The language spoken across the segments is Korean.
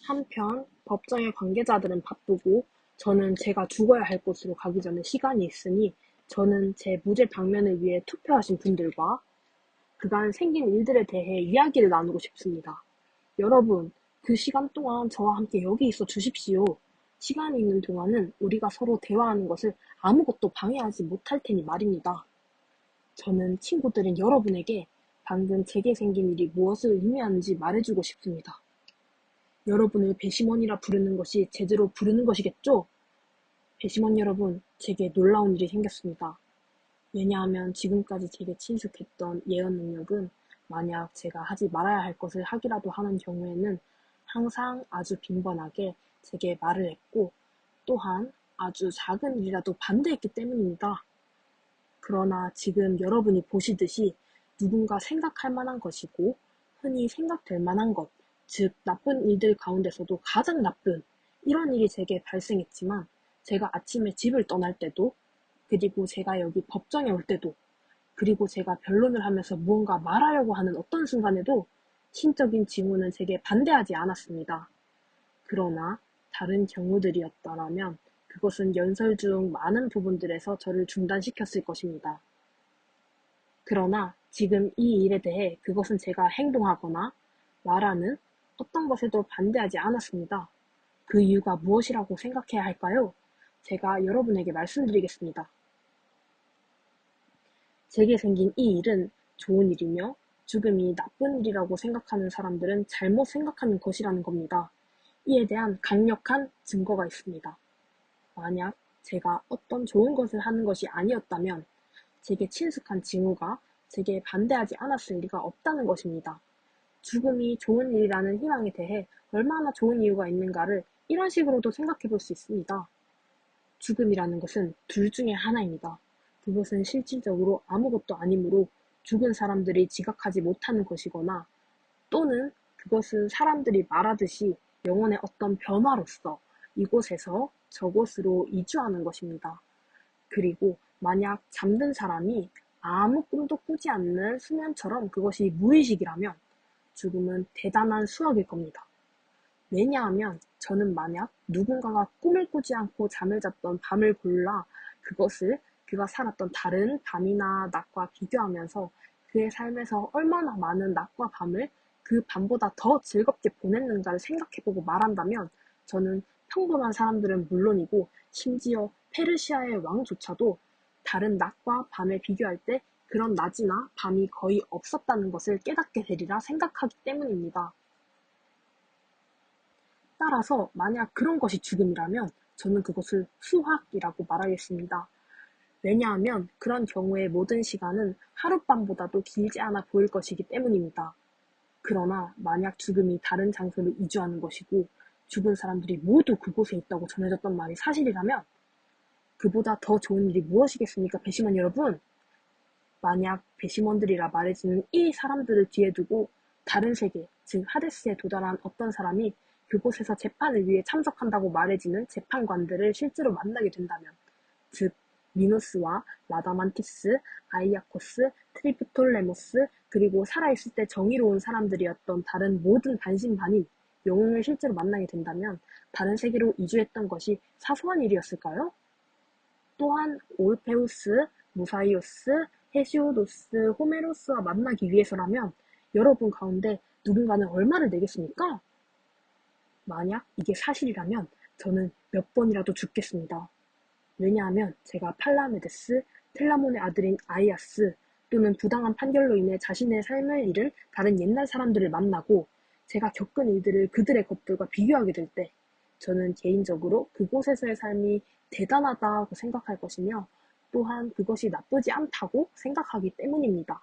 한편 법정의 관계자들은 바쁘고 저는 제가 죽어야 할 곳으로 가기 전에 시간이 있으니 저는 제 무죄 방면을 위해 투표하신 분들과 그간 생긴 일들에 대해 이야기를 나누고 싶습니다. 여러분, 그 시간 동안 저와 함께 여기 있어 주십시오. 시간이 있는 동안은 우리가 서로 대화하는 것을 아무것도 방해하지 못할 테니 말입니다. 저는 친구들인 여러분에게 방금 제게 생긴 일이 무엇을 의미하는지 말해주고 싶습니다. 여러분을 배심원이라 부르는 것이 제대로 부르는 것이겠죠? 배심원 여러분, 제게 놀라운 일이 생겼습니다. 왜냐하면 지금까지 제게 친숙했던 예언 능력은 만약 제가 하지 말아야 할 것을 하기라도 하는 경우에는 항상 아주 빈번하게 제게 말을 했고 또한 아주 작은 일이라도 반대했기 때문입니다. 그러나 지금 여러분이 보시듯이 누군가 생각할 만한 것이고 흔히 생각될 만한 것, 즉 나쁜 일들 가운데서도 가장 나쁜 이런 일이 제게 발생했지만 제가 아침에 집을 떠날 때도 그리고 제가 여기 법정에 올 때도 그리고 제가 변론을 하면서 무언가 말하려고 하는 어떤 순간에도 신적인 징후는 제게 반대하지 않았습니다. 그러나 다른 경우들이었더라면 그것은 연설 중 많은 부분들에서 저를 중단시켰을 것입니다. 그러나 지금 이 일에 대해 그것은 제가 행동하거나 말하는 어떤 것에도 반대하지 않았습니다. 그 이유가 무엇이라고 생각해야 할까요? 제가 여러분에게 말씀드리겠습니다. 제게 생긴 이 일은 좋은 일이며 죽음이 나쁜 일이라고 생각하는 사람들은 잘못 생각하는 것이라는 겁니다. 이에 대한 강력한 증거가 있습니다. 만약 제가 어떤 좋은 것을 하는 것이 아니었다면 제게 친숙한 징후가 제게 반대하지 않았을 리가 없다는 것입니다. 죽음이 좋은 일이라는 희망에 대해 얼마나 좋은 이유가 있는가를 이런 식으로도 생각해 볼 수 있습니다. 죽음이라는 것은 둘 중에 하나입니다. 그것은 실질적으로 아무것도 아니므로 죽은 사람들이 지각하지 못하는 것이거나 또는 그것은 사람들이 말하듯이 영혼의 어떤 변화로서 이곳에서 저곳으로 이주하는 것입니다. 그리고 만약 잠든 사람이 아무 꿈도 꾸지 않는 수면처럼 그것이 무의식이라면 죽음은 대단한 수학일 겁니다. 왜냐하면 저는 만약 누군가가 꿈을 꾸지 않고 잠을 잤던 밤을 골라 그것을 그가 살았던 다른 밤이나 낮과 비교하면서 그의 삶에서 얼마나 많은 낮과 밤을 그 밤보다 더 즐겁게 보냈는가를 생각해보고 말한다면 저는 평범한 사람들은 물론이고 심지어 페르시아의 왕조차도 다른 낮과 밤에 비교할 때 그런 낮이나 밤이 거의 없었다는 것을 깨닫게 되리라 생각하기 때문입니다. 따라서 만약 그런 것이 죽음이라면 저는 그것을 수학이라고 말하겠습니다. 왜냐하면 그런 경우에 모든 시간은 하룻밤보다도 길지 않아 보일 것이기 때문입니다. 그러나 만약 죽음이 다른 장소로 이주하는 것이고 죽은 사람들이 모두 그곳에 있다고 전해졌던 말이 사실이라면 그보다 더 좋은 일이 무엇이겠습니까, 배심원 여러분? 만약 배심원들이라 말해지는 이 사람들을 뒤에 두고 다른 세계, 즉 하데스에 도달한 어떤 사람이 그곳에서 재판을 위해 참석한다고 말해지는 재판관들을 실제로 만나게 된다면, 즉 미노스와 라다만티스, 아이아코스, 트리프톨레모스, 그리고 살아있을 때 정의로운 사람들이었던 다른 모든 반신반인 영웅을 실제로 만나게 된다면 다른 세계로 이주했던 것이 사소한 일이었을까요? 또한 올페우스, 무사이오스, 헤시오도스, 호메로스와 만나기 위해서라면 여러분 가운데 누군가는 얼마를 내겠습니까? 만약 이게 사실이라면 저는 몇 번이라도 죽겠습니다. 왜냐하면 제가 팔라메데스, 텔라몬의 아들인 아이아스 또는 부당한 판결로 인해 자신의 삶을 잃은 다른 옛날 사람들을 만나고 제가 겪은 일들을 그들의 것들과 비교하게 될 때 저는 개인적으로 그곳에서의 삶이 대단하다고 생각할 것이며 또한 그것이 나쁘지 않다고 생각하기 때문입니다.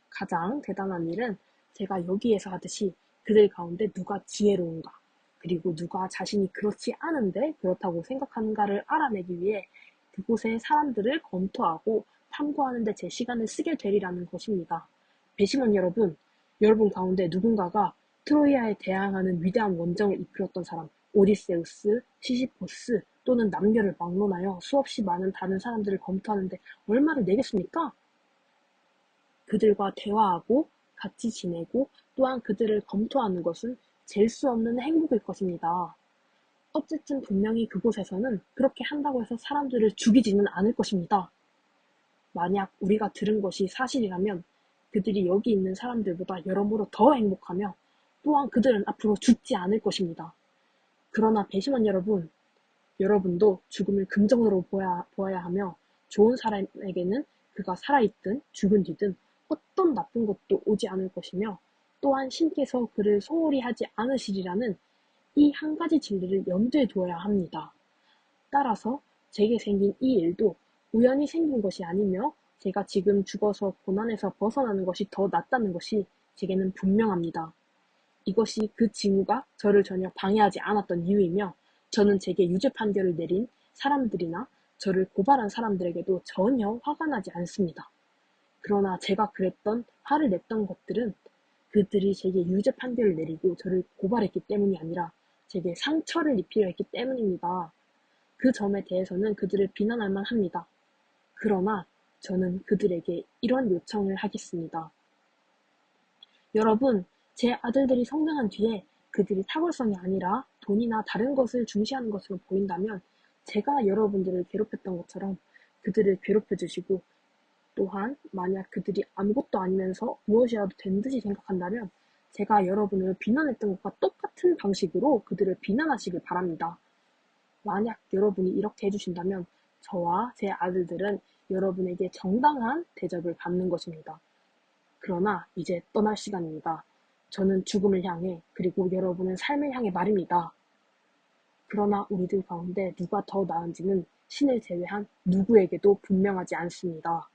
가장 대단한 일은 제가 여기에서 하듯이 그들 가운데 누가 지혜로운가 그리고 누가 자신이 그렇지 않은데 그렇다고 생각하는가를 알아내기 위해 그곳의 사람들을 검토하고 탐구하는 데 제 시간을 쓰게 되리라는 것입니다. 배심원 여러분, 여러분 가운데 누군가가 트로이아에 대항하는 위대한 원정을 이끌었던 사람, 오디세우스, 시시포스 또는 남녀를 막론하여 수없이 많은 다른 사람들을 검토하는데 얼마를 내겠습니까? 그들과 대화하고 같이 지내고 또한 그들을 검토하는 것은 잴 수 없는 행복일 것입니다. 어쨌든 분명히 그곳에서는 그렇게 한다고 해서 사람들을 죽이지는 않을 것입니다. 만약 우리가 들은 것이 사실이라면 그들이 여기 있는 사람들보다 여러모로 더 행복하며 또한 그들은 앞으로 죽지 않을 것입니다. 그러나 배심원 여러분, 여러분도 죽음을 긍정으로 보아야 하며 좋은 사람에게는 그가 살아있든 죽은 뒤든 어떤 나쁜 것도 오지 않을 것이며 또한 신께서 그를 소홀히 하지 않으시리라는 이 한 가지 진리를 염두에 두어야 합니다. 따라서 제게 생긴 이 일도 우연히 생긴 것이 아니며 제가 지금 죽어서 고난에서 벗어나는 것이 더 낫다는 것이 제게는 분명합니다. 이것이 그 징후가 저를 전혀 방해하지 않았던 이유이며 저는 제게 유죄 판결을 내린 사람들이나 저를 고발한 사람들에게도 전혀 화가 나지 않습니다. 그러나 제가 그랬던 화를 냈던 것들은 그들이 제게 유죄 판결을 내리고 저를 고발했기 때문이 아니라 제게 상처를 입히려 했기 때문입니다. 그 점에 대해서는 그들을 비난할 만합니다. 그러나 저는 그들에게 이런 요청을 하겠습니다. 여러분, 제 아들들이 성장한 뒤에 그들이 탁월성이 아니라 돈이나 다른 것을 중시하는 것으로 보인다면 제가 여러분들을 괴롭혔던 것처럼 그들을 괴롭혀 주시고 또한 만약 그들이 아무것도 아니면서 무엇이라도 된 듯이 생각한다면 제가 여러분을 비난했던 것과 똑같은 방식으로 그들을 비난하시길 바랍니다. 만약 여러분이 이렇게 해주신다면 저와 제 아들들은 여러분에게 정당한 대접을 받는 것입니다. 그러나 이제 떠날 시간입니다. 저는 죽음을 향해 그리고 여러분은 삶을 향해 말입니다. 그러나 우리들 가운데 누가 더 나은지는 신을 제외한 누구에게도 분명하지 않습니다.